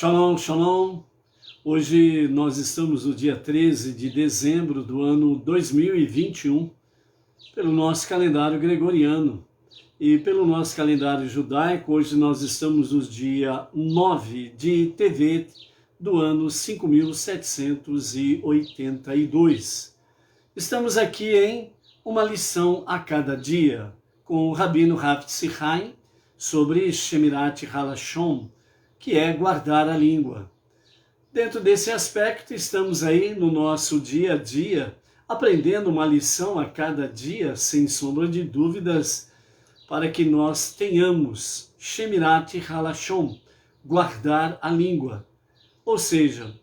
Shalom, shalom. Hoje nós estamos no dia 13 de dezembro do ano 2021, pelo nosso calendário gregoriano. E pelo nosso calendário judaico, hoje nós estamos no dia 9 de Tevet do ano 5782. Estamos aqui em uma lição a cada dia, com o Rabino Rav Tzvi Haim, sobre Shemirat Halashon, que é guardar a língua. Dentro desse aspecto, estamos aí no nosso dia a dia, aprendendo uma lição a cada dia, sem sombra de dúvidas, para que nós tenhamos Shemirat Halashon, guardar a língua. Ou seja,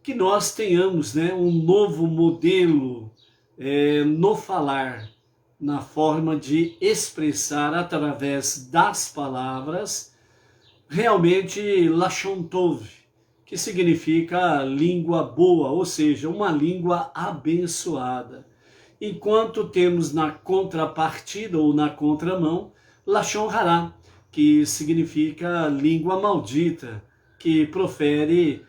que nós tenhamos um novo modelo no falar, na forma de expressar através das palavras, realmente Lashon Tov, que significa língua boa, ou seja, uma língua abençoada. Enquanto temos na contrapartida ou na contramão, Lashon Hará, que significa língua maldita, que profere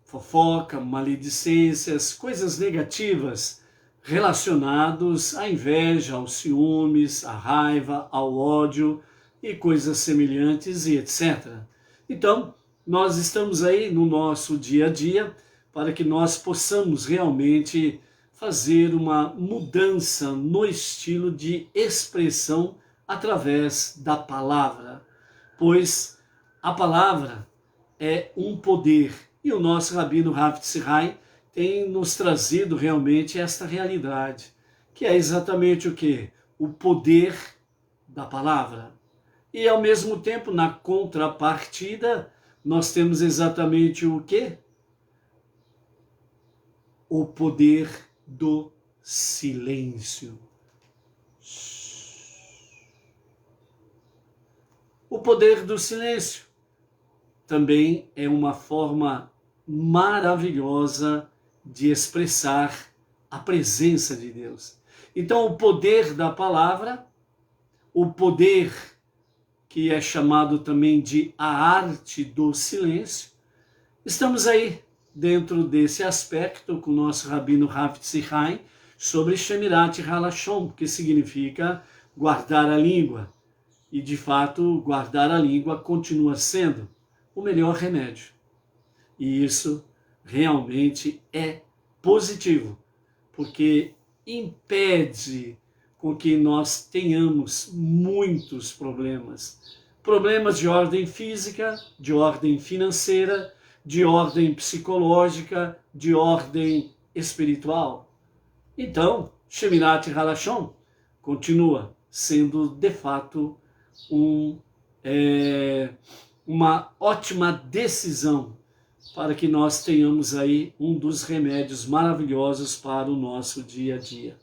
fofoca, maledicências, coisas negativas relacionados à inveja, aos ciúmes, à raiva, ao ódio e coisas semelhantes e etc. Então, nós estamos aí no nosso dia a dia para que nós possamos realmente fazer uma mudança no estilo de expressão através da palavra, pois a palavra é um poder e o nosso Rabino Rav Tzvi Haim tem nos trazido realmente esta realidade, que é exatamente o quê? O poder da palavra. E ao mesmo tempo, na contrapartida, nós temos exatamente o quê? O poder do silêncio. O poder do silêncio também é uma forma maravilhosa de expressar a presença de Deus. Então, o poder da palavra, o poder que é chamado também de a arte do silêncio, estamos aí dentro desse aspecto com o nosso Rabino Rav Tzvi Haim sobre Shemirat Halashon, que significa guardar a língua. E de fato, guardar a língua continua sendo o melhor remédio. E isso realmente é positivo, porque impede com que nós tenhamos muitos problemas. Problemas de ordem física, de ordem financeira, de ordem psicológica, de ordem espiritual. Então, Shemirat Halashon continua sendo, de fato, uma ótima decisão para que nós tenhamos aí um dos remédios maravilhosos para o nosso dia a dia.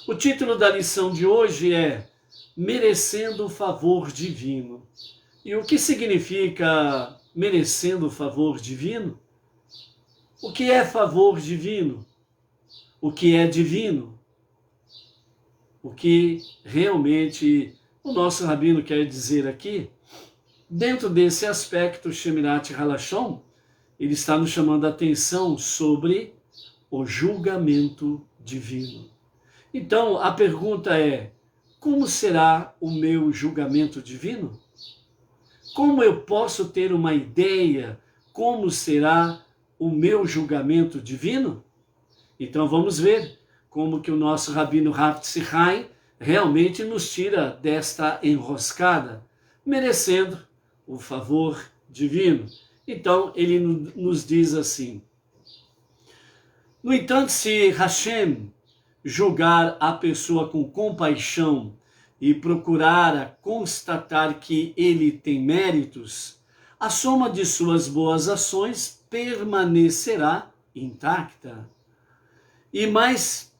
O título da lição de hoje é Merecendo o Favor Divino. E o que significa merecendo o favor divino? O que é favor divino? O que é divino? O que realmente o nosso rabino quer dizer aqui? Dentro desse aspecto, Shemirat Halashon, ele está nos chamando a atenção sobre o julgamento divino. Então, a pergunta é, como será o meu julgamento divino? Como eu posso ter uma ideia como será o meu julgamento divino? Então, vamos ver como que o nosso Rabino Rav Tzvi Haim realmente nos tira desta enroscada, merecendo o favor divino. Então, ele nos diz assim, no entanto, se Hashem julgar a pessoa com compaixão e procurar constatar que ele tem méritos, a soma de suas boas ações permanecerá intacta. E mais,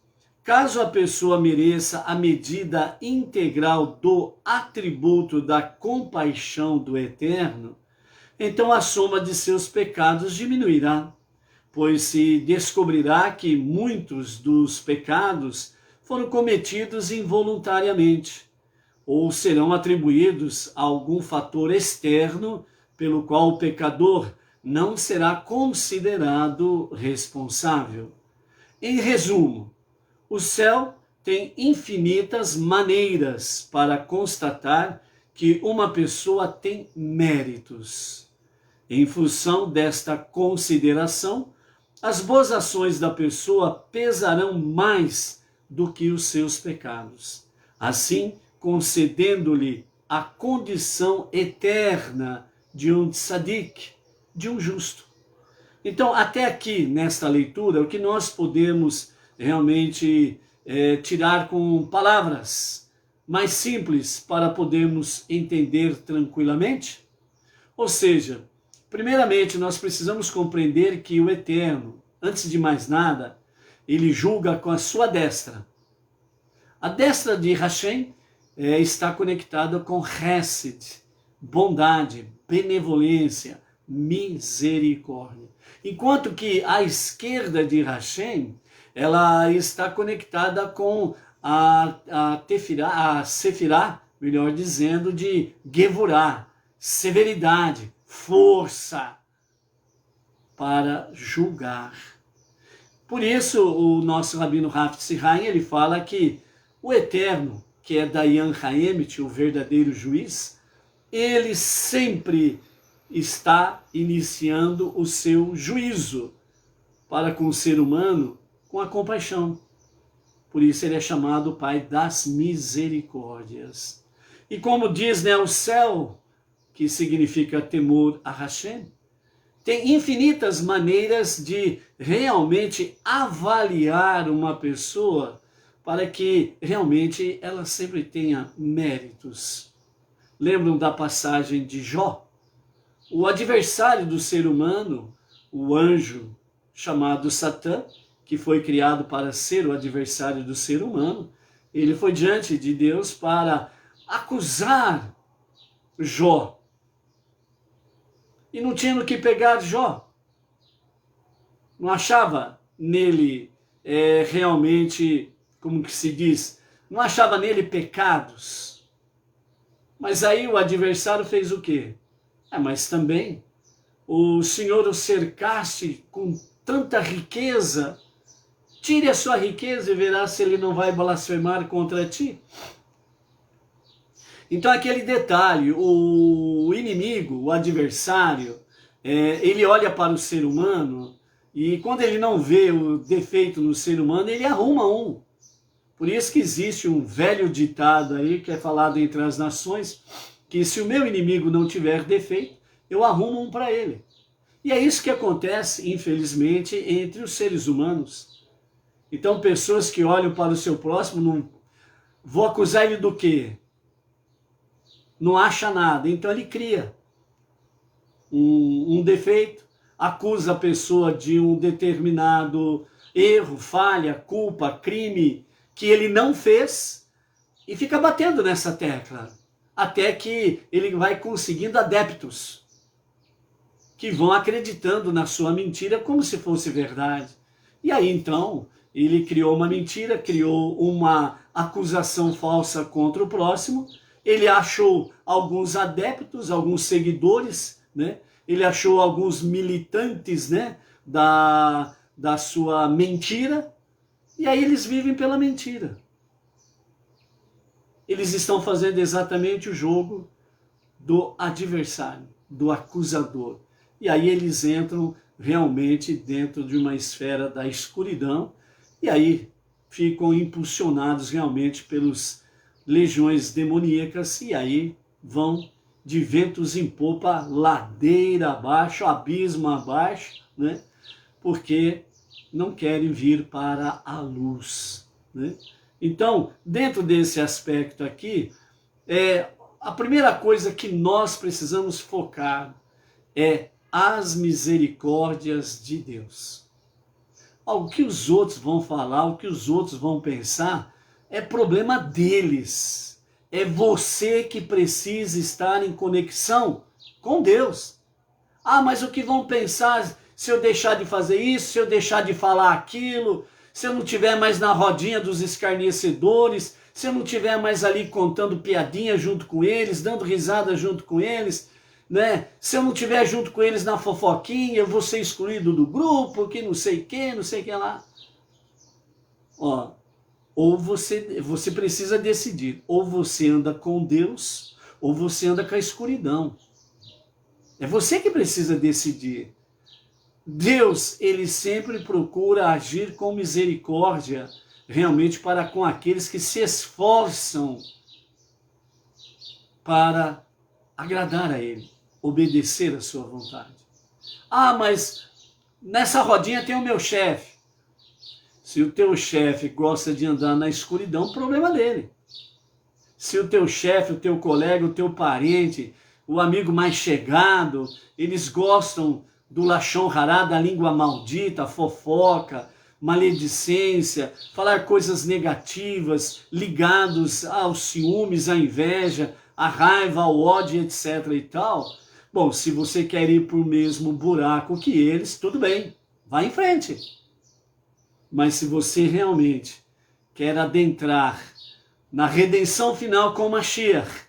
caso a pessoa mereça a medida integral do atributo da compaixão do Eterno, então a soma de seus pecados diminuirá, pois se descobrirá que muitos dos pecados foram cometidos involuntariamente, ou serão atribuídos a algum fator externo pelo qual o pecador não será considerado responsável. Em resumo, o céu tem infinitas maneiras para constatar que uma pessoa tem méritos. Em função desta consideração, as boas ações da pessoa pesarão mais do que os seus pecados, assim concedendo-lhe a condição eterna de um tzadik, de um justo. Então, até aqui, nesta leitura, o que nós podemos realmente tirar com palavras mais simples para podermos entender tranquilamente? Ou seja, primeiramente, nós precisamos compreender que o Eterno, antes de mais nada, ele julga com a sua destra. A destra de Hashem está conectada com Hesed, bondade, benevolência, misericórdia. Enquanto que a esquerda de Hashem, ela está conectada com a Sefirá, melhor dizendo, de Gevurá, severidade, força para julgar. Por isso, o nosso Rabino Hafetz Haim, ele fala que o Eterno, que é Dayan Haemet, o verdadeiro juiz, ele sempre está iniciando o seu juízo para com o ser humano com a compaixão. Por isso ele é chamado o Pai das Misericórdias. E como diz, o céu, que significa temor a Hashem, tem infinitas maneiras de realmente avaliar uma pessoa para que realmente ela sempre tenha méritos. Lembram da passagem de Jó? O adversário do ser humano, o anjo chamado Satã, que foi criado para ser o adversário do ser humano, ele foi diante de Deus para acusar Jó. E não tinha no que pegar Jó. Não achava nele realmente, como que se diz, não achava nele pecados. Mas aí o adversário fez o quê? Mas também o Senhor o cercaste com tanta riqueza. Tire a sua riqueza e verá se ele não vai blasfemar contra ti. Então aquele detalhe, o inimigo, o adversário, ele olha para o ser humano e quando ele não vê o defeito no ser humano, ele arruma um. Por isso que existe um velho ditado aí, que é falado entre as nações, que se o meu inimigo não tiver defeito, eu arrumo um para ele. E é isso que acontece, infelizmente, entre os seres humanos. Então, pessoas que olham para o seu próximo, não vou acusar ele do quê? Não acha nada, então ele cria um defeito, acusa a pessoa de um determinado erro, falha, culpa, crime que ele não fez e fica batendo nessa tecla, até que ele vai conseguindo adeptos que vão acreditando na sua mentira como se fosse verdade. E aí então ele criou uma mentira, criou uma acusação falsa contra o próximo, ele achou alguns adeptos, alguns seguidores, ele achou alguns militantes, da sua mentira, e aí eles vivem pela mentira. Eles estão fazendo exatamente o jogo do adversário, do acusador. E aí eles entram realmente dentro de uma esfera da escuridão, e aí ficam impulsionados realmente pelos legiões demoníacas, e aí vão de ventos em popa, ladeira abaixo, abismo abaixo, porque não querem vir para a luz. Então, dentro desse aspecto aqui, a primeira coisa que nós precisamos focar é as misericórdias de Deus. O que os outros vão falar, o que os outros vão pensar, é problema deles. É você que precisa estar em conexão com Deus. Mas o que vão pensar se eu deixar de fazer isso, se eu deixar de falar aquilo, se eu não estiver mais na rodinha dos escarnecedores, se eu não estiver mais ali contando piadinha junto com eles, dando risada junto com eles, né? Se eu não estiver junto com eles na fofoquinha, eu vou ser excluído do grupo, que não sei quem, não sei quem lá. Ó, ou você precisa decidir, ou você anda com Deus, ou você anda com a escuridão. É você que precisa decidir. Deus, ele sempre procura agir com misericórdia, realmente para com aqueles que se esforçam para agradar a ele, obedecer a sua vontade. Ah, mas nessa rodinha tem o meu chefe. Se o teu chefe gosta de andar na escuridão, problema dele. Se o teu chefe, o teu colega, o teu parente, o amigo mais chegado, eles gostam do lachão rará, da língua maldita, fofoca, maledicência, falar coisas negativas, ligados aos ciúmes, à inveja, à raiva, ao ódio, etc. e tal. Bom, se você quer ir para o mesmo buraco que eles, tudo bem, vá em frente. Mas se você realmente quer adentrar na redenção final com Mashiach,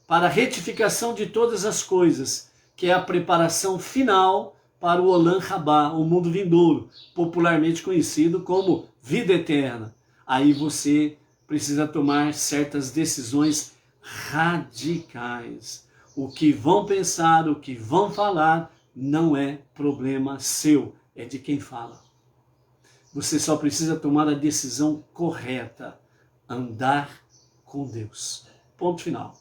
para a retificação de todas as coisas, que é a preparação final para o Olam Rabá, o mundo vindouro, popularmente conhecido como vida eterna. Aí você precisa tomar certas decisões radicais. O que vão pensar, o que vão falar, não é problema seu, é de quem fala. Você só precisa tomar a decisão correta, andar com Deus. Ponto final.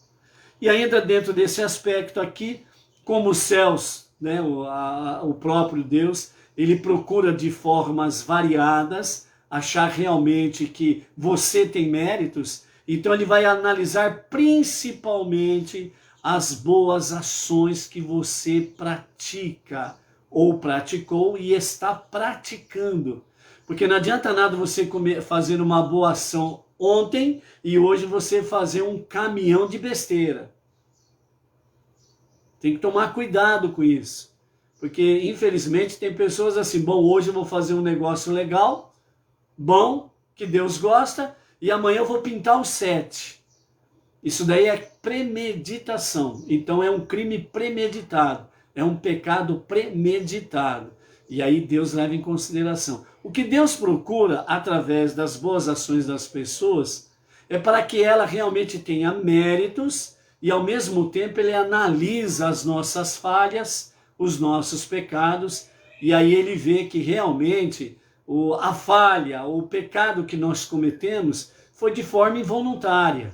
E ainda dentro desse aspecto aqui, como os céus, né, o próprio Deus, ele procura de formas variadas achar realmente que você tem méritos, então ele vai analisar principalmente as boas ações que você pratica, ou praticou e está praticando. Porque não adianta nada você fazer uma boa ação ontem e hoje você fazer um caminhão de besteira. Tem que tomar cuidado com isso. Porque, infelizmente, tem pessoas assim, bom, hoje eu vou fazer um negócio legal, bom, que Deus gosta, e amanhã eu vou pintar o 7. Isso daí é premeditação. Então é um crime premeditado. É um pecado premeditado. E aí Deus leva em consideração. O que Deus procura, através das boas ações das pessoas, é para que ela realmente tenha méritos e, ao mesmo tempo, ele analisa as nossas falhas, os nossos pecados, e aí ele vê que realmente a falha, o pecado que nós cometemos foi de forma involuntária.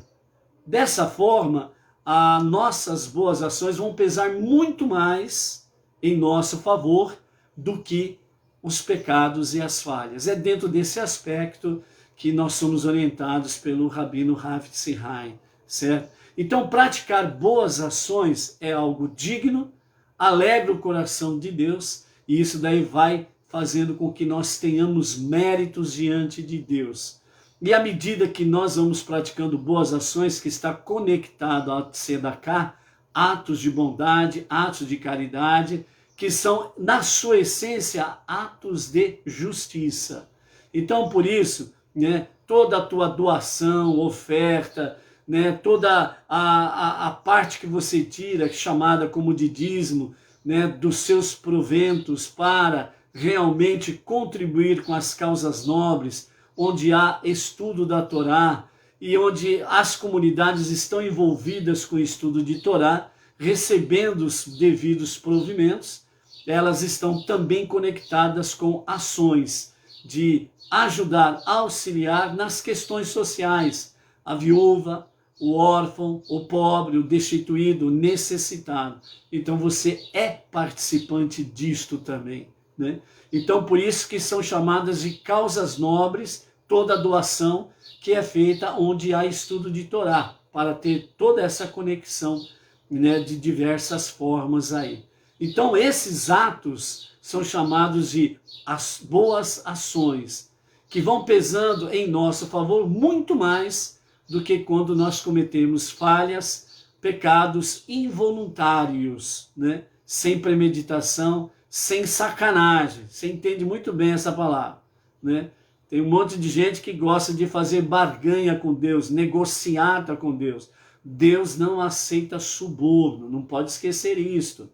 Dessa forma, as nossas boas ações vão pesar muito mais em nosso favor do que os pecados e as falhas. É dentro desse aspecto que nós somos orientados pelo Rabino Rav Tzvi Haim, certo? Então, praticar boas ações é algo digno, alegra o coração de Deus, e isso daí vai fazendo com que nós tenhamos méritos diante de Deus. E à medida que nós vamos praticando boas ações, que está conectado ao Tzedaká, atos de bondade, atos de caridade, que são, na sua essência, atos de justiça. Então, por isso, né, toda a tua doação, oferta, né, toda a parte que você tira, chamada como de dízimo, né, dos seus proventos para realmente contribuir com as causas nobres, onde há estudo da Torá e onde as comunidades estão envolvidas com o estudo de Torá, recebendo os devidos provimentos, elas estão também conectadas com ações de ajudar, auxiliar nas questões sociais, a viúva, o órfão, o pobre, o destituído, o necessitado. Então você é participante disto também, né? Então por isso que são chamadas de causas nobres, toda doação que é feita onde há estudo de Torá, para ter toda essa conexão, né, de diversas formas aí. Então esses atos são chamados de as boas ações, que vão pesando em nosso favor muito mais do que quando nós cometemos falhas, pecados involuntários, né? Sem premeditação, sem sacanagem. Você entende muito bem essa palavra, né? Tem um monte de gente que gosta de fazer barganha com Deus, negociata com Deus. Deus não aceita suborno, não pode esquecer isto,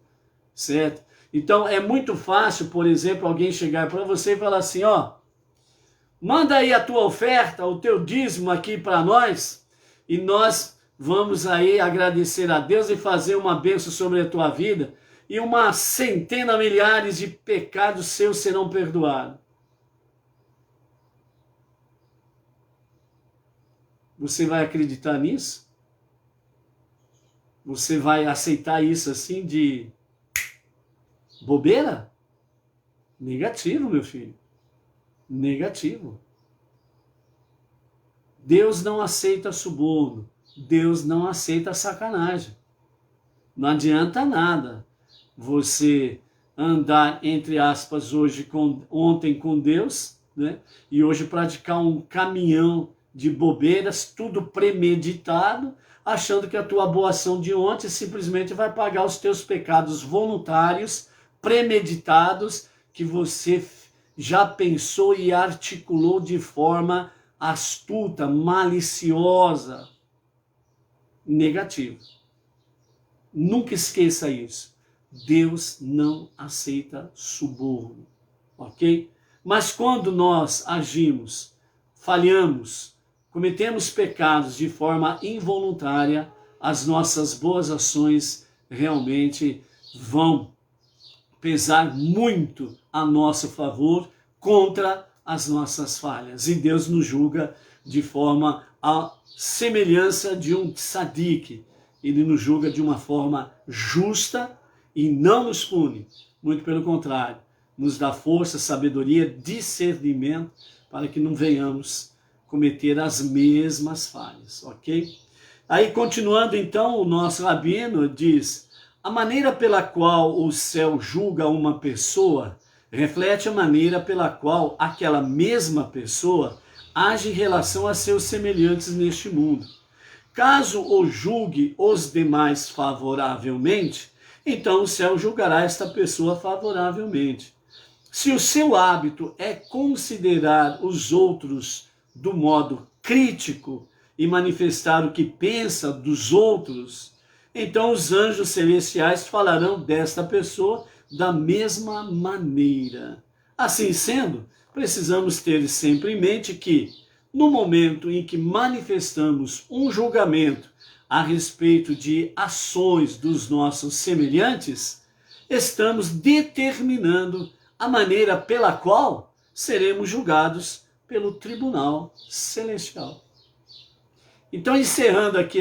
certo? Então é muito fácil, por exemplo, alguém chegar para você e falar assim, ó, manda aí a tua oferta, o teu dízimo aqui para nós, e nós vamos aí agradecer a Deus e fazer uma bênção sobre a tua vida, e uma centena, milhares de pecados seus serão perdoados. Você vai acreditar nisso? Você vai aceitar isso assim de bobeira? Negativo, meu filho. Negativo. Deus não aceita suborno. Deus não aceita sacanagem. Não adianta nada você andar, entre aspas, ontem com Deus, né? E hoje praticar um caminhão de bobeiras, tudo premeditado, achando que a tua boa ação de ontem simplesmente vai pagar os teus pecados voluntários, premeditados, que você já pensou e articulou de forma astuta, maliciosa. Negativo. Nunca esqueça isso. Deus não aceita suborno, ok? Mas quando nós agimos, falhamos, cometemos pecados de forma involuntária, as nossas boas ações realmente vão pesar muito a nosso favor contra as nossas falhas. E Deus nos julga de forma a semelhança de um tzadik. Ele nos julga de uma forma justa e não nos pune. Muito pelo contrário, nos dá força, sabedoria, discernimento para que não venhamos cometer as mesmas falhas, ok? Aí, continuando então, o nosso rabino diz: a maneira pela qual o céu julga uma pessoa reflete a maneira pela qual aquela mesma pessoa age em relação a seus semelhantes neste mundo. Caso o julgue os demais favoravelmente, então o céu julgará esta pessoa favoravelmente. Se o seu hábito é considerar os outros do modo crítico e manifestar o que pensa dos outros, então os anjos celestiais falarão desta pessoa da mesma maneira. Assim sendo, precisamos ter sempre em mente que, no momento em que manifestamos um julgamento a respeito de ações dos nossos semelhantes, estamos determinando a maneira pela qual seremos julgados pelo tribunal celestial. Então, encerrando aqui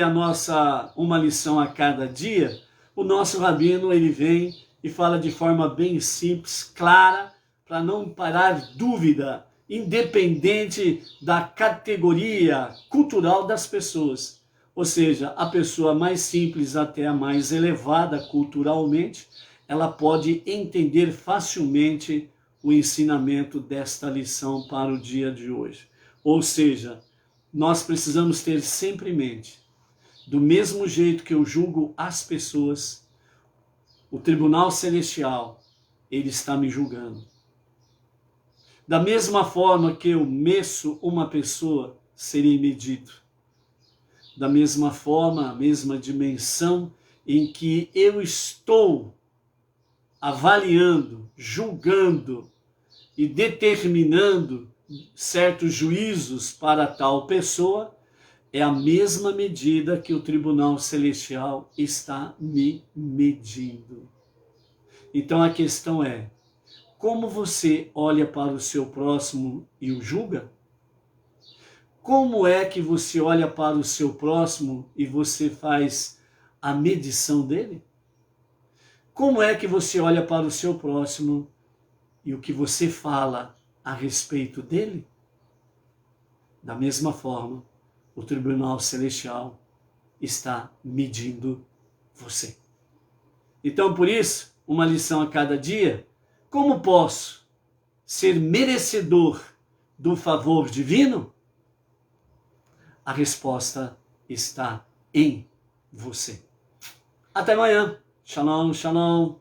uma lição a cada dia, o nosso rabino ele vem e fala de forma bem simples, clara, para não parar dúvida, independente da categoria cultural das pessoas. Ou seja, a pessoa mais simples até a mais elevada culturalmente, ela pode entender facilmente o ensinamento desta lição para o dia de hoje. Ou seja, nós precisamos ter sempre em mente, do mesmo jeito que eu julgo as pessoas, o tribunal celestial, ele está me julgando. Da mesma forma que eu meço uma pessoa, serei medido. Da mesma forma, a mesma dimensão em que eu estou avaliando, julgando e determinando certos juízos para tal pessoa, é a mesma medida que o tribunal celestial está me medindo. Então a questão é, como você olha para o seu próximo e o julga? Como é que você olha para o seu próximo e você faz a medição dele? Como é que você olha para o seu próximo e o que você fala a respeito dele? Da mesma forma, o tribunal celestial está medindo você. Então, por isso, uma lição a cada dia: como posso ser merecedor do favor divino? A resposta está em você. Até amanhã. Shalom, shalom.